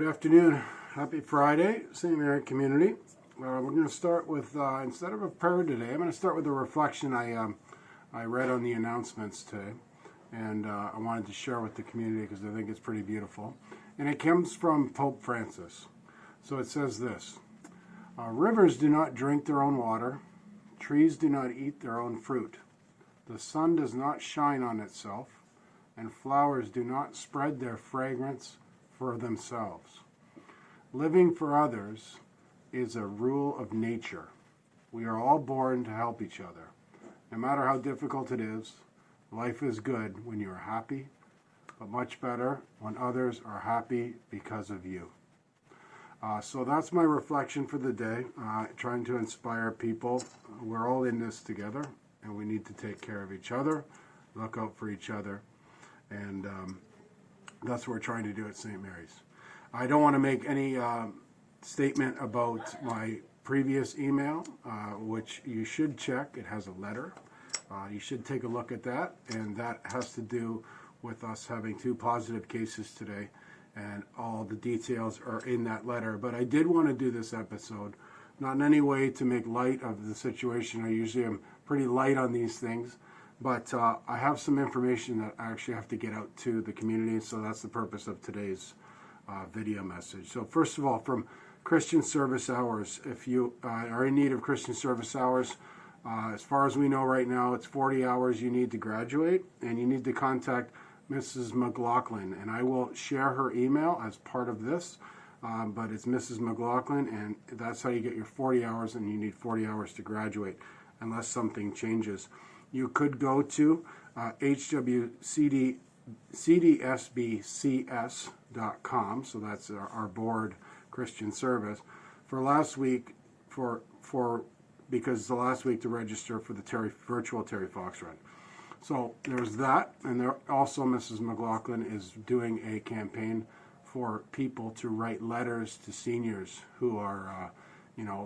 afternoon. Happy Friday, St. Mary community. We're going to start with, instead of a prayer today, I'm going to start with a reflection I read on the announcements today. And I wanted to share with the community because I think it's pretty beautiful. And it comes from Pope Francis. So it says this: rivers do not drink their own water. Trees do not eat their own fruit. The sun does not shine on itself. And flowers do not spread their fragrance for themselves. Living for others is a rule of nature. We are all born to help each other. No matter how difficult it is, life is good when you are happy, but much better when others are happy because of you. So that's my reflection for the day, trying to inspire people. We're all in this together, and we need to take care of each other, look out for each other, and that's what we're trying to do at St. Mary's. I don't want to make any statement about my previous email, which you should check. It has a letter. You should take a look at that, and that has to do with us having 2 positive cases today, and all the details are in that letter. But I did want to do this episode, not in any way to make light of the situation. I usually am pretty light on these things, but I have some information that I actually have to get out to the community, so that's the purpose of today's video message. So first of all, from Christian Service Hours, if you are in need of Christian Service Hours, as far as we know right now, it's 40 hours you need to graduate, and you need to contact Mrs. McLaughlin, and I will share her email as part of this, but it's Mrs. McLaughlin, and that's how you get your 40 hours, and you need 40 hours to graduate unless something changes. You could go to hwcdsbcs.com, so that's our board Christian service, for last week, because it's the last week to register for the virtual Terry Fox Run. So there's that, and there also Mrs. McLaughlin is doing a campaign for people to write letters to seniors who are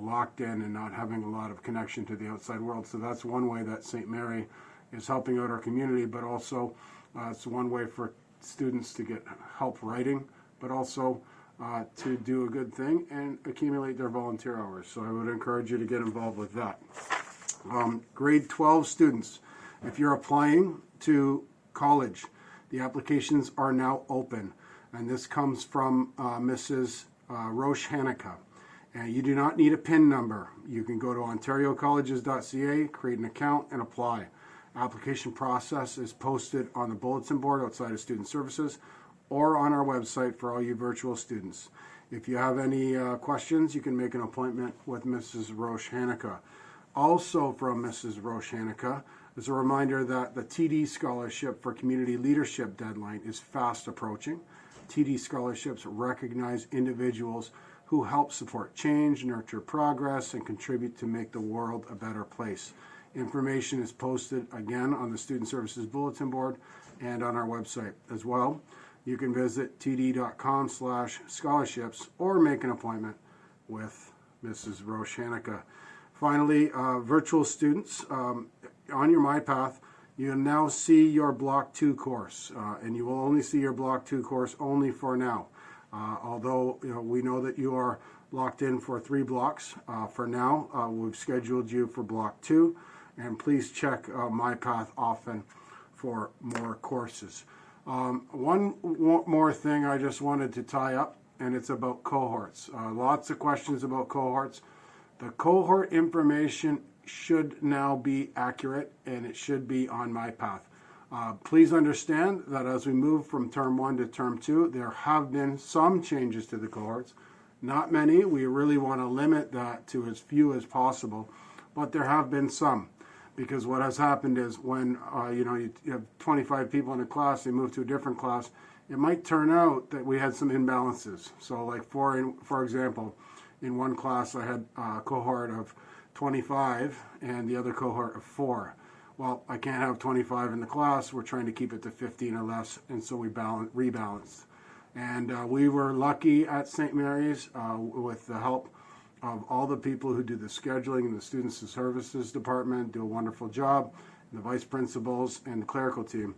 locked in and not having a lot of connection to the outside world. So that's one way that St. Mary is helping out our community, but also it's one way for students to get help writing, but also to do a good thing and accumulate their volunteer hours. So I would encourage you to get involved with that. Grade 12 students, if you're applying to college, the applications are now open. And this comes from Mrs. Roche Hanukkah. And you do not need a PIN number. You can go to ontariocolleges.ca, create an account, and apply. Application process is posted on the bulletin board outside of Student Services or on our website for all you virtual students. If you have any questions, you can make an appointment with Mrs. Roche Hanukkah. Also from Mrs. Roche Hanukkah is a reminder that the TD Scholarship for Community Leadership deadline is fast approaching. TD Scholarships recognize individuals who help support change, nurture progress, and contribute to make the world a better place. Information is posted again on the Student Services Bulletin Board and on our website as well. You can visit td.com/scholarships or make an appointment with Mrs. Roche Hanukkah. Finally, virtual students, on your MyPath, you'll now see your Block 2 course, and you will only see your Block 2 course only for now. Although we know that you are locked in for 3 blocks for now, we've scheduled you for Block 2, and please check MyPath often for more courses. One more thing I just wanted to tie up, and it's about cohorts. Lots of questions about cohorts. The cohort information should now be accurate, and it should be on MyPath. Please understand that as we move from Term 1 to Term 2, there have been some changes to the cohorts. Not many. We really want to limit that to as few as possible, but there have been some. Because what has happened is when you have 25 people in a class, they move to a different class, it might turn out that we had some imbalances. So like for example, in one class I had a cohort of 25 and the other cohort of 4. Well, I can't have 25 in the class. We're trying to keep it to 15 or less, and so we rebalanced. And we were lucky at St. Mary's with the help of all the people who do the scheduling in the Student Services Department, do a wonderful job, and the vice principals and the clerical team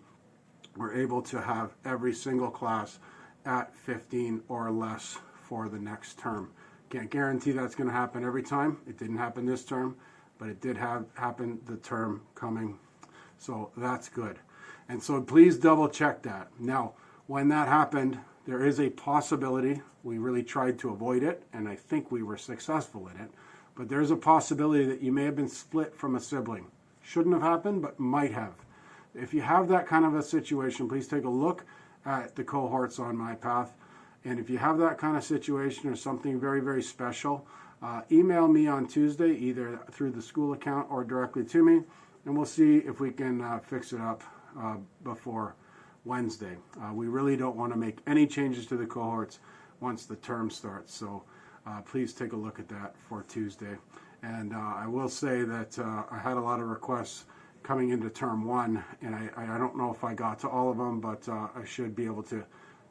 were able to have every single class at 15 or less for the next term. Can't guarantee that's going to happen every time. It didn't happen this term, but it did happen the term coming. So that's good. And so please double check that. Now, when that happened, there is a possibility, we really tried to avoid it, and I think we were successful in it, but there's a possibility that you may have been split from a sibling. Shouldn't have happened, but might have. If you have that kind of a situation, please take a look at the cohorts on MyPath. And if you have that kind of situation or something very, very special, email me on Tuesday, either through the school account or directly to me, and we'll see if we can fix it up before Wednesday. We really don't want to make any changes to the cohorts once the term starts, so please take a look at that for Tuesday. And I will say that I had a lot of requests coming into term 1, and I don't know if I got to all of them, but I should be able to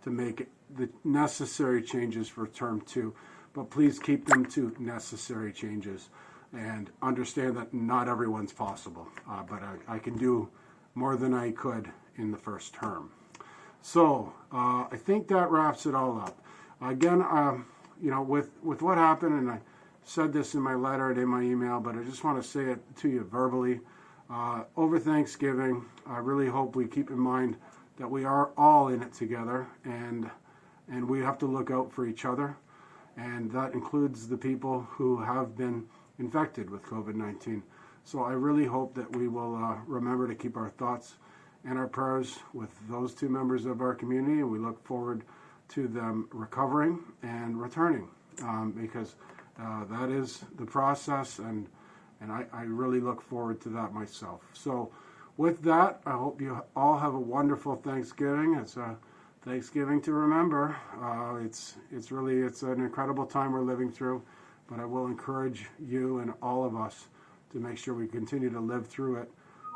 make the necessary changes for term 2. But please keep them to necessary changes and understand that not everyone's possible, but I can do more than I could in the first term. So I think that wraps it all up. Again, you know, with what happened, and I said this in my letter and in my email, but I just want to say it to you verbally. Over Thanksgiving, I really hope we keep in mind that we are all in it together, and we have to look out for each other, and that includes the people who have been infected with COVID-19. So I really hope that we will remember to keep our thoughts and our prayers with those two members of our community, and we look forward to them recovering and returning, because that is the process, and I really look forward to that myself. So with that, I hope you all have a wonderful Thanksgiving. It's a Thanksgiving to remember. It's an incredible time we're living through, but I will encourage you and all of us to make sure we continue to live through it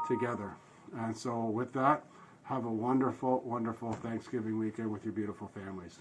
together. And so with that, have a wonderful, wonderful Thanksgiving weekend with your beautiful families.